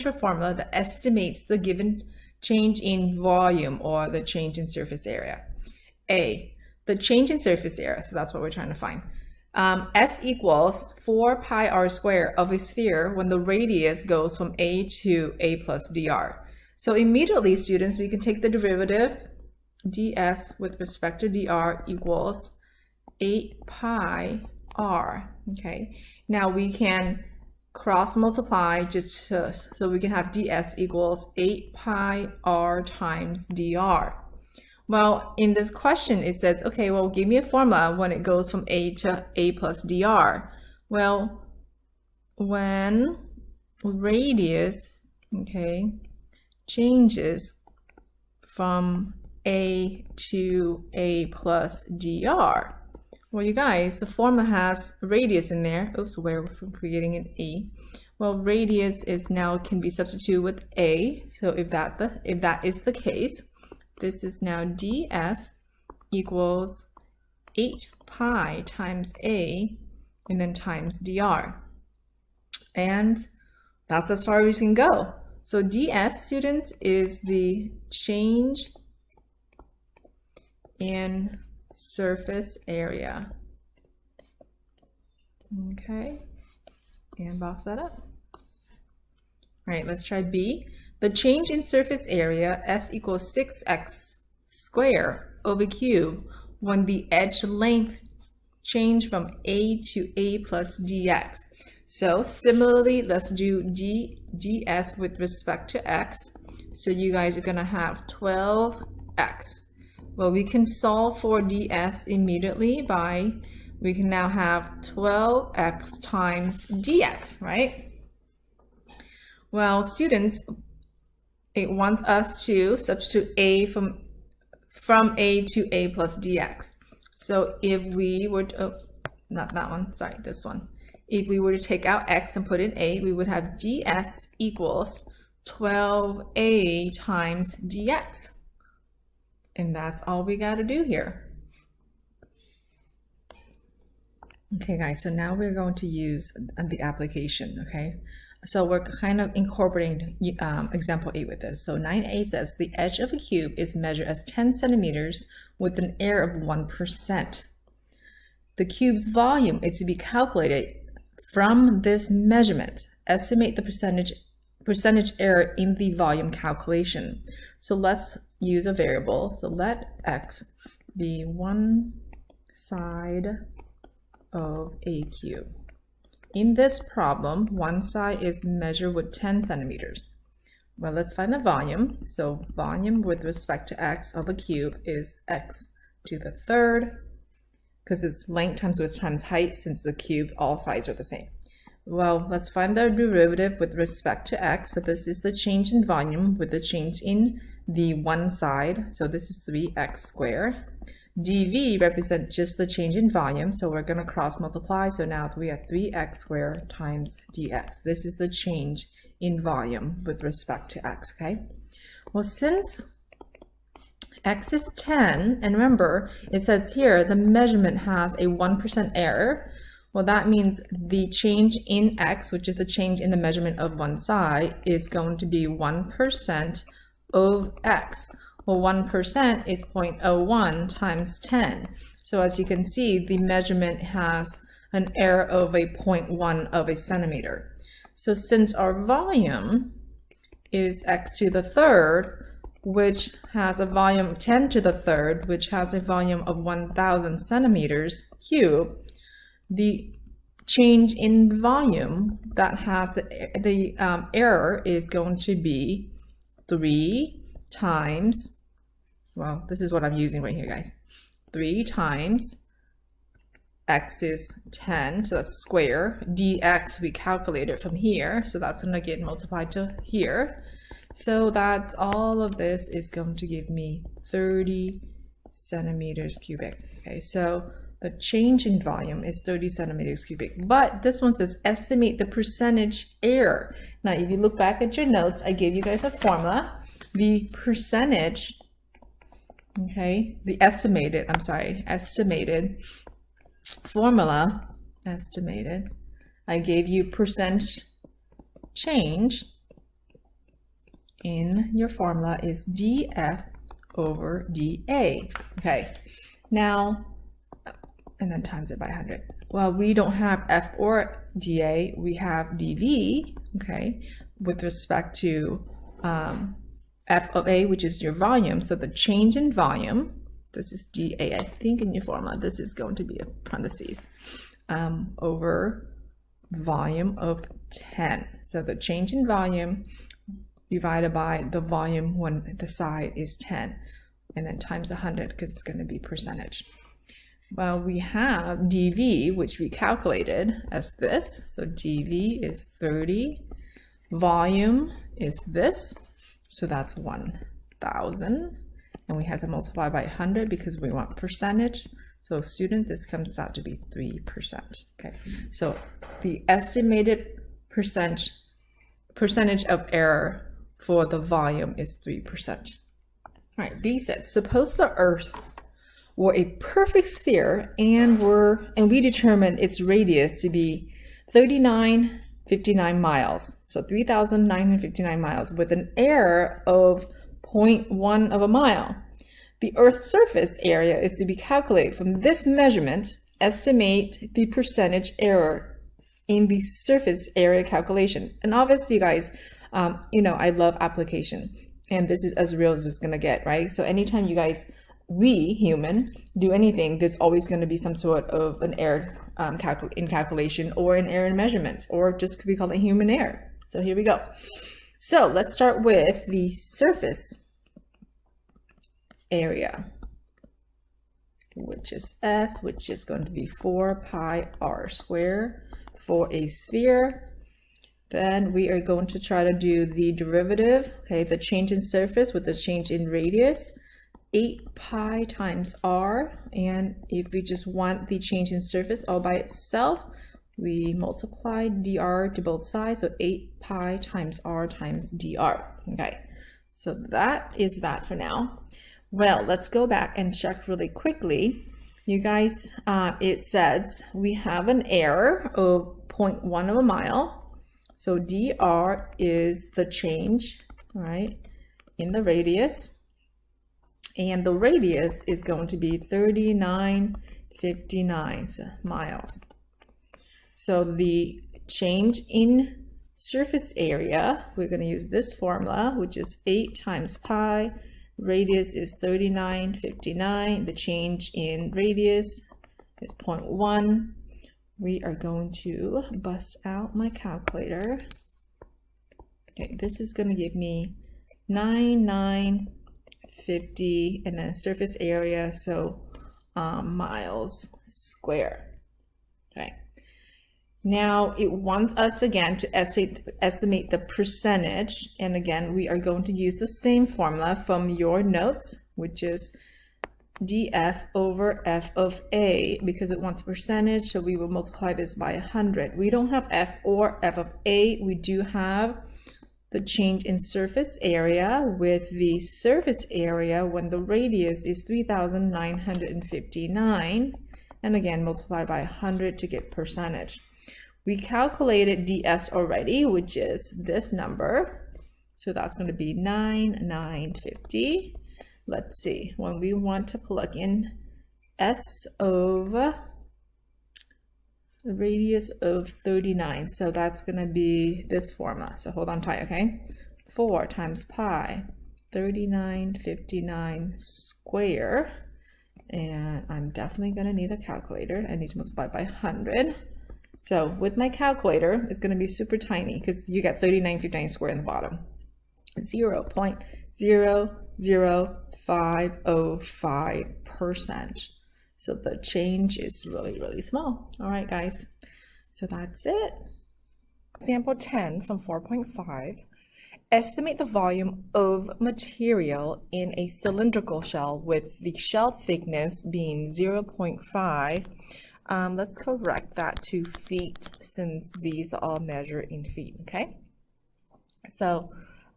formula that estimates the given change in volume or the change in surface area. A, the change in surface area, so that's what we're trying to find. S equals 4 pi r squared of a sphere when the radius goes from A to A plus dr. So immediately, students, we can take the derivative ds with respect to dr equals 8 pi r. Okay, now we can cross multiply just so we can have ds equals 8 pi r times dr. Well, in this question, it says, okay, well, give me a formula when it goes from A to A plus dr. Well, when radius, okay, changes from A to A plus dr. Well, you guys, the formula has radius in there. Oops, we're forgetting an A. Well, radius is now can be substituted with A. So if that is the case, this is now ds equals 8 pi times A and then times dr. And that's as far as we can go. So ds, students, is the change in surface area. Okay, and box that up. All right, let's try B. The change in surface area, S equals 6x squared over cube, when the edge length change from A to A plus dx. So similarly, let's do ds with respect to x. So you guys are gonna have 12x. Well, we can solve for ds immediately by, we can now have 12x times dx, right? Well, students, it wants us to substitute a from a to a plus dx. So if we were to, oh, not that one, sorry, this one. If we were to take out x and put in a, we would have ds equals 12a times dx. And that's all we got to do here. Okay, guys, so now we're going to use the application, okay? So we're kind of incorporating example 8 with this. So 9a says the edge of a cube is measured as 10 centimeters with an error of 1%. The cube's volume is to be calculated from this measurement. Estimate the percentage error in the volume calculation. So let's use a variable. So let x be one side of a cube. In this problem, one side is measured with 10 centimeters. Well, let's find the volume. So volume with respect to x of a cube is x to the third, because it's length times width times height. Since the cube, all sides are the same. Well, let's find the derivative with respect to x. So this is the change in volume with the change in the one side. So this is 3x squared. dv represents just the change in volume, so we're going to cross multiply. So now we have 3x squared times dx. This is the change in volume with respect to x, okay? Well, since x is 10, and remember, it says here the measurement has a 1% error. Well, that means the change in x, which is the change in the measurement of one side, is going to be 1% of x. Well, 1% is 0.01 times 10. So as you can see, the measurement has an error of a 0.1 of a centimeter. So since our volume is x to the third, which has a volume of 10 to the third, which has a volume of 1,000 centimeters cubed, the change in volume that has the error is going to be 3 times, well, this is what I'm using right here, guys. 3 times x is 10, so that's square. dx, we calculate it from here, so that's going to get multiplied to here. So that's all of this is going to give me 30 centimeters cubic. Okay, so the change in volume is 30 centimeters cubic, but this one says estimate the percentage error. Now, if you look back at your notes, I gave you guys a formula. The percentage, okay, the estimated formula, I gave you percent change in your formula is dF over dA. Okay, now, and then times it by 100. Well, we don't have F or dA, we have dV, okay, with respect to F of A, which is your volume. So the change in volume, this is dA, I think in your formula, this is going to be a parentheses, over volume of 10. So the change in volume divided by the volume when the side is 10, and then times 100 because it's going to be percentage. Well, we have dV, which we calculated as this. So dV is 30, volume is this, so that's 1,000, and we have to multiply by 100 because we want percentage. So students, this comes out to be 3%. Okay, so the estimated percentage of error for the volume is 3%. All right, B said, suppose the Earth were a perfect sphere and we determined its radius to be 3959 miles, so 3,959 miles, with an error of 0.1 of a mile. The Earth's surface area is to be calculated from this measurement. Estimate the percentage error in the surface area calculation. And obviously, guys, you know, I love application, and this is as real as it's gonna get, right? So anytime you guys, we human, do anything, there's always going to be some sort of an error in calculation, or an error in measurement, or just could be called a human error. So here we go. So let's start with the surface area, which is S, which is going to be 4 pi r squared for a sphere. Then we are going to try to do the derivative, okay, the change in surface with the change in radius, 8 pi times r, and if we just want the change in surface all by itself, we multiply dr to both sides, so 8 pi times r times dr. Okay, so that is that for now. Well, let's go back and check really quickly. You guys, it says we have an error of 0.1 of a mile, so dr is the change, all right, in the radius. And the radius is going to be 3959 miles. So the change in surface area, we're going to use this formula, which is 8 times pi. Radius is 3959. The change in radius is 0.1. We are going to bust out my calculator. Okay, this is going to give me 9950, and then surface area, so miles square. Okay, now it wants us again to estimate the percentage, and again we are going to use the same formula from your notes, which is df over f of a, because it wants percentage, so we will multiply this by 100. We don't have f or f of a, we do have the change in surface area with the surface area when the radius is 3,959, and again multiply by 100 to get percentage. We calculated ds already, which is this number, so that's going to be 9950. Let's see, when we want to plug in s over the radius of 39, so that's going to be this formula, so hold on tight, okay? 4 times pi 3959 square, and I'm definitely going to need a calculator. I need to multiply by 100. So with my calculator, it's going to be super tiny because you got 3959 square in the bottom. 0.00505%. So the change is really, really small. All right, guys. So that's it. Example 10 from 4.5. Estimate the volume of material in a cylindrical shell with the shell thickness being 0.5. Let's correct that to feet since these are all measured in feet, okay? So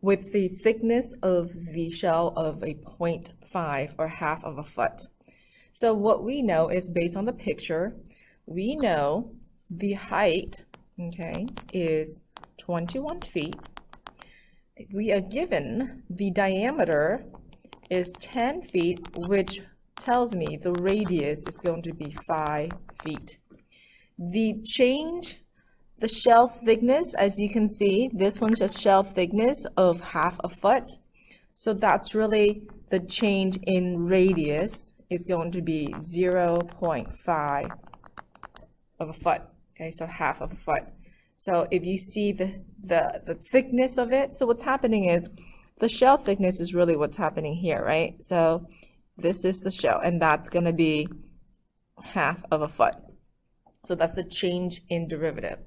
with the thickness of the shell of a 0.5 or half of a foot. So what we know is, based on the picture, we know the height, okay, is 21 feet. we are given the diameter is 10 feet, which tells me the radius is going to be 5 feet. The shell thickness, as you can see, this one's just shell thickness of 1/2 foot. So that's really the change in radius is going to be 0.5 of a foot. Okay, so 1/2 foot. So if you see the thickness of it, so what's happening is the shell thickness is really what's happening here, right? So this is the shell, and that's going to be 1/2 foot. So that's the change in derivative.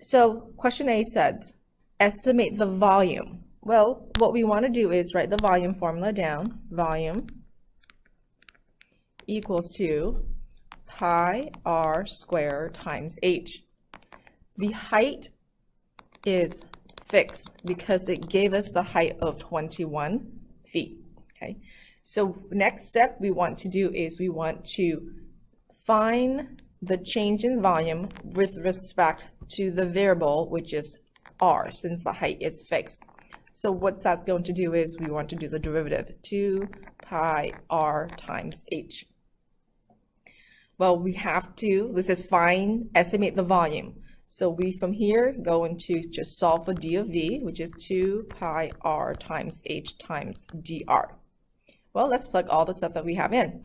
So question A says, estimate the volume. Well, what we want to do is write the volume formula down. Volume equals to pi r squared times h. The height is fixed because it gave us the height of 21 feet. Okay, so next step we want to do is we want to find the change in volume with respect to the variable, which is r, since the height is fixed. So what that's going to do is we want to do the derivative, 2 pi r times h. Well, we have to, this is estimate the volume. So we from here going to just solve for d of v, which is 2 pi r times h times dr. Well, let's plug all the stuff that we have in.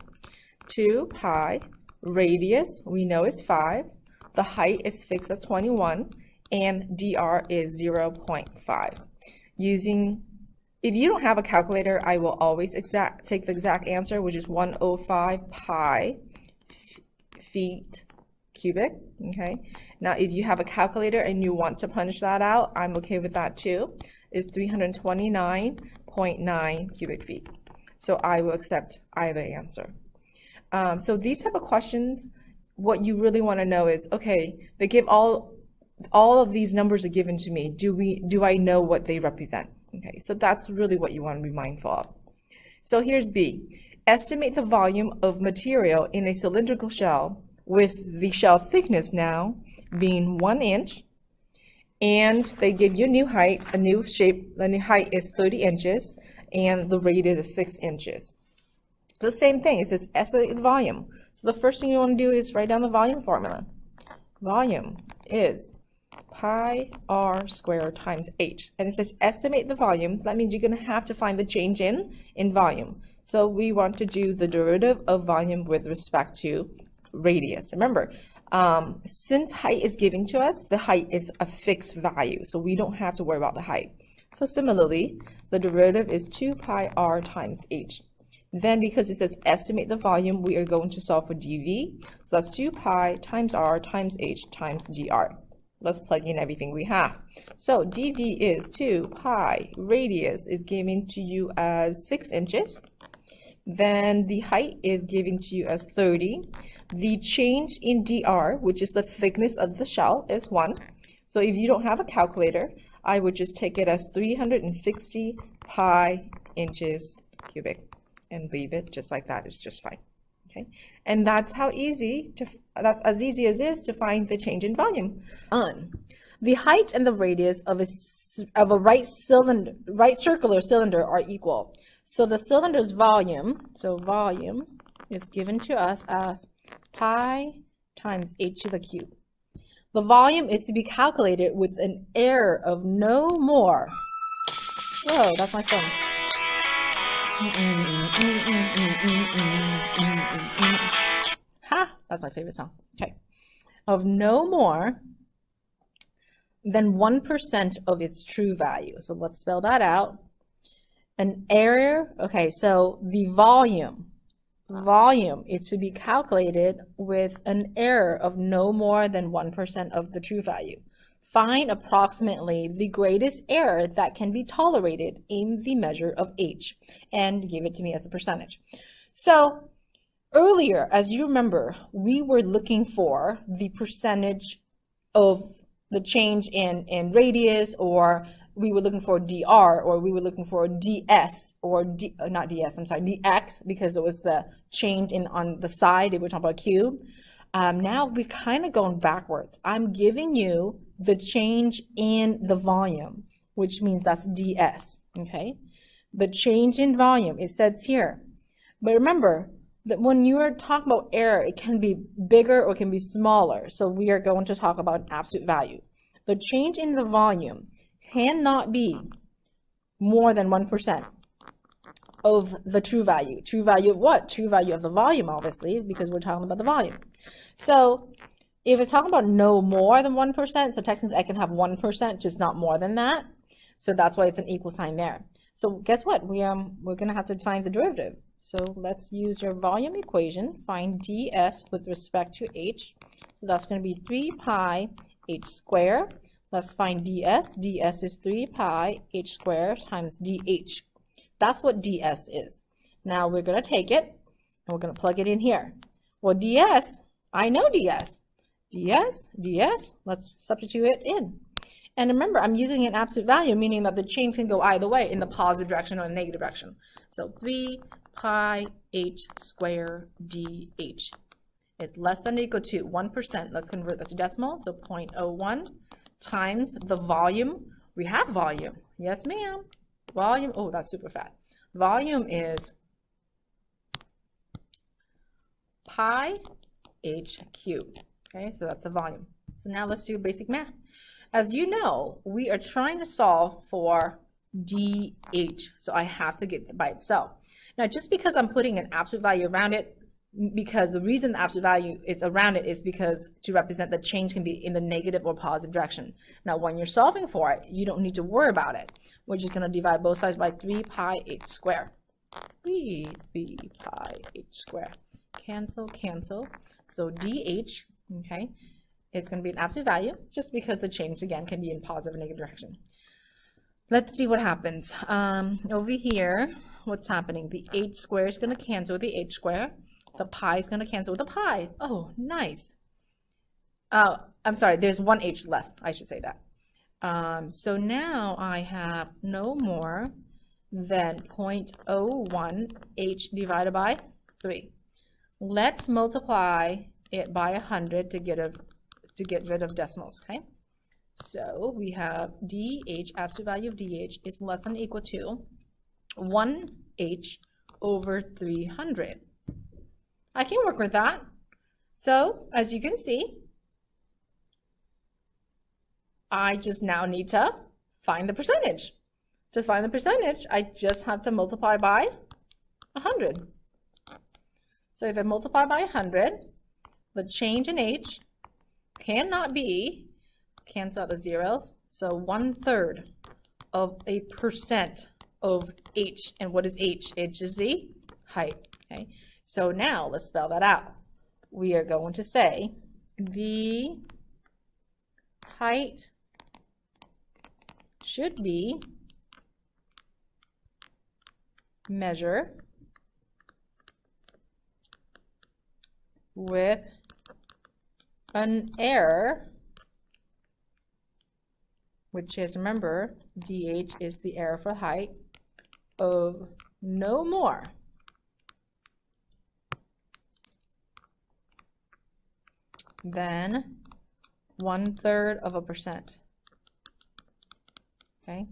2 pi, radius, we know is 5. The height is fixed as 21, and dr is 0.5. If you don't have a calculator, I will always take the exact answer, which is 105 pi feet cubic. Okay, now if you have a calculator and you want to punch that out, I'm okay with that too. It's 329.9 cubic feet. So I will accept either answer. So these type of questions, what you really want to know is, okay, they give all of these numbers are given to me. Do I know what they represent? Okay, so that's really what you want to be mindful of. So here's B. Estimate the volume of material in a cylindrical shell with the shell thickness now being 1 inch, and they give you a new height, a new shape. The new height is 30 inches, and the radius is 6 inches. So same thing, it says estimate the volume. So the first thing you want to do is write down the volume formula. Volume is pi r squared times h, and it says estimate the volume. That means you're going to have to find the change in volume. So we want to do the derivative of volume with respect to radius. Remember, since height is given to us, the height is a fixed value, so we don't have to worry about the height. So similarly, the derivative is 2 pi r times h. Then because it says estimate the volume, we are going to solve for dv. So that's 2 pi times r times h times dr. Let's plug in everything we have. So dv is 2 pi, radius is given to you as 6 inches. Then the height is given to you as 30. The change in dr, which is the thickness of the shell, is 1. So if you don't have a calculator, I would just take it as 360 pi inches cubic and leave it just like that. Is just fine. Okay, and that's as easy as it is to find the change in volume. The height and the radius of a right circular cylinder are equal. So the cylinder's volume, is given to us as pi times h to the cube. The volume is to be calculated with an error of no more. Whoa, that's my phone. Ha! That's my favorite song. Okay. Of no more than 1% of its true value. So let's spell that out. An error, okay, so the volume is to be calculated with an error of no more than 1% of the true value. Find approximately the greatest error that can be tolerated in the measure of h, and give it to me as a percentage. So earlier, as you remember, we were looking for the percentage of the change in radius, or we were looking for dr, or we were looking for ds, or not ds, I'm sorry, dx, because it was the change on the side if we're talking about a cube. Now we're kind of going backwards. I'm giving you the change in the volume, which means that's ds, okay? The change in volume, it says here. But remember that when you are talking about error, it can be bigger or it can be smaller. So we are going to talk about an absolute value. The change in the volume cannot be more than 1% of the true value. True value of what? True value of the volume, obviously, because we're talking about the volume. So if it's talking about no more than 1%, so technically I can have 1%, just not more than that. So that's why it's an equal sign there. So guess what? We're going to have to find the derivative. So let's use your volume equation. Find ds with respect to h. So that's going to be 3 pi h squared. Let's find ds. ds is 3 pi h squared times dh. That's what ds is. Now we're going to take it and we're going to plug it in here. Well, ds, I know ds. ds, let's substitute it in. And remember, I'm using an absolute value, meaning that the change can go either way, in the positive direction or the negative direction. So 3 pi h squared dh is less than or equal to 1%. Let's convert that to decimal. So 0.01 times the volume. We have volume. Yes, ma'am. Volume. Oh, that's super fat. Volume is pi h cubed. Okay, so that's the volume. So now let's do basic math. As you know, we are trying to solve for dh, so I have to get it by itself. Now, just because I'm putting an absolute value around it, because the reason the absolute value is around it is because to represent the change can be in the negative or positive direction. Now, when you're solving for it, you don't need to worry about it. We're just going to divide both sides by 3 pi h squared. 3 pi h squared. Cancel, cancel. So dh, okay, it's going to be an absolute value just because the change, again, can be in positive or negative direction. Let's see what happens. Over here, what's happening? The h squared is going to cancel with the h squared. The pi is going to cancel with the pi. Oh, nice. I'm sorry, there's one h left. I should say that. So now I have no more than 0.01 h divided by 3. Let's multiply it by 100 to get rid of decimals, okay? So we have dh, absolute value of dh, is less than or equal to 1h over 300. I can work with that. So, as you can see, I just now need to find the percentage. To find the percentage, I just have to multiply by 100. So if I multiply by 100, the change in h cannot be, cancel out the zeros, so 1/3 of a percent of h. And what is h? H is the height, okay? So now let's spell that out. We are going to say the height should be measured with an error, which is, remember, dh is the error for height, of no more than 1/3 of a percent. Okay,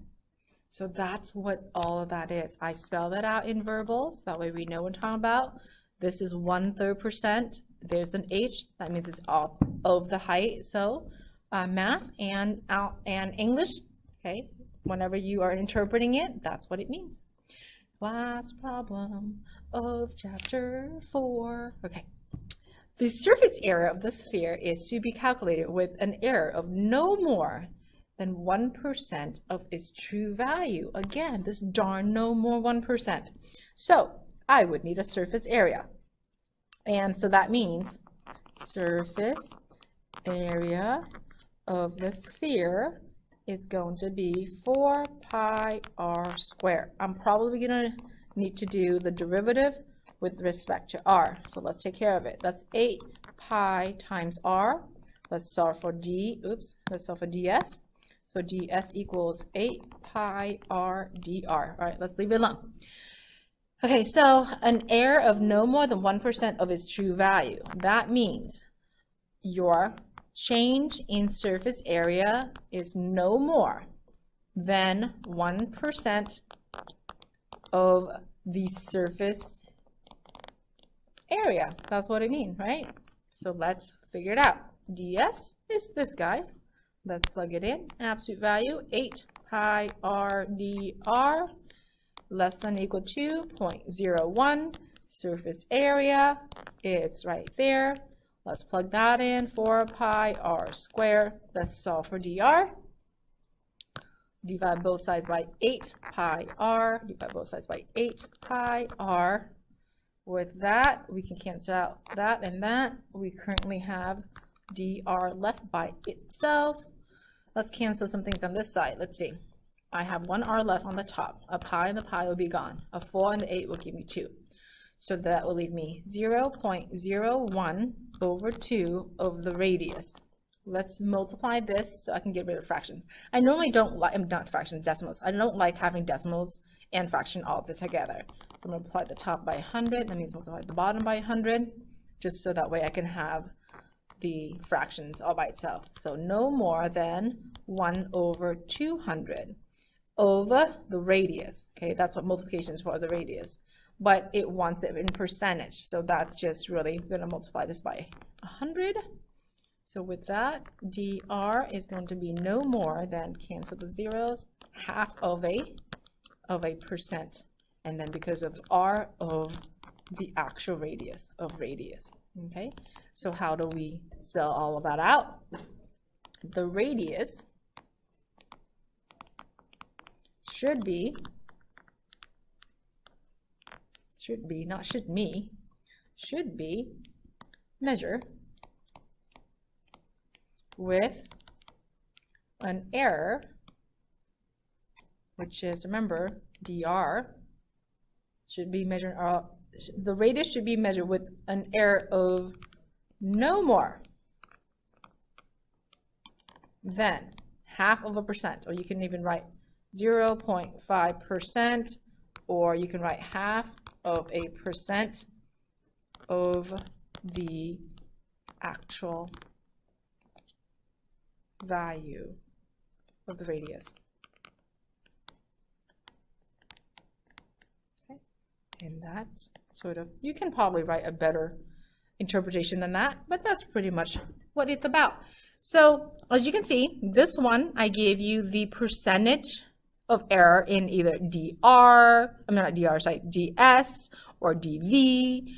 so that's what all of that is. I spell that out in verbals, that way we know what I'm talking about. This is 1/3%. There's an h, that means it's all of the height. So math and English, okay, whenever you are interpreting it, that's what it means. Last problem of chapter 4. Okay. The surface area of the sphere is to be calculated with an error of no more than 1% of its true value. Again, this darn no more 1%. So I would need a surface area. And so that means surface area of the sphere is going to be 4 pi r squared. I'm probably going to need to do the derivative with respect to r. So let's take care of it. That's 8 pi times r. Let's solve for let's solve for ds. So ds equals 8 pi r dr. All right, let's leave it alone. Okay, so an error of no more than 1% of its true value. That means your change in surface area is no more then 1% of the surface area. That's what I mean, right? So let's figure it out. ds is this guy. Let's plug it in. Absolute value 8 pi r dr less than or equal to 0.01. Surface area, it's right there. Let's plug that in. 4 pi r squared. Let's solve for dr. Divide both sides by 8 pi r. Divide both sides by 8 pi r. With that, we can cancel out that and that. We currently have dr left by itself. Let's cancel some things on this side. Let's see. I have 1 r left on the top. A pi and the pi will be gone. A 4 and the 8 will give me 2. So that will leave me 0.01 over 2 of the radius. Let's multiply this so I can get rid of fractions. I normally don't like, not fractions, decimals. I don't like having decimals and fraction all together. So I'm going to multiply the top by 100. That means multiply the bottom by 100, just so that way I can have the fractions all by itself. So no more than 1 over 200 over the radius. Okay, that's what multiplication is for, the radius. But it wants it in percentage. So that's just really going to multiply this by 100. So with that, dr is going to be no more than, cancel the zeros, half of a percent. And then because of r of the actual radius of radius. Okay, so how do we spell all of that out? The radius should be, not should me, should be measured with an error, which is, remember, dr should be measured, the radius should be measured with an error of no more than half of a percent, or you can even write 0.5%, or you can write half of a percent of the actual value of the radius. Okay, and that's sort of, you can probably write a better interpretation than that, but that's pretty much what it's about. So as you can see, this one, I gave you the percentage of error in either ds or dv,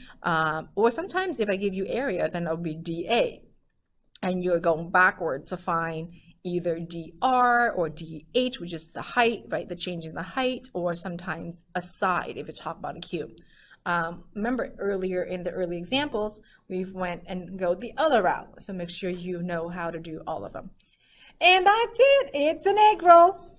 or sometimes if I give you area, then it'll be dA. And you're going backward to find either dr or dh, which is the height, right? The change in the height, or sometimes a side if it's talking about a cube. Remember earlier in the early examples, we've went and go the other route. So make sure you know how to do all of them. And that's it. It's an egg roll.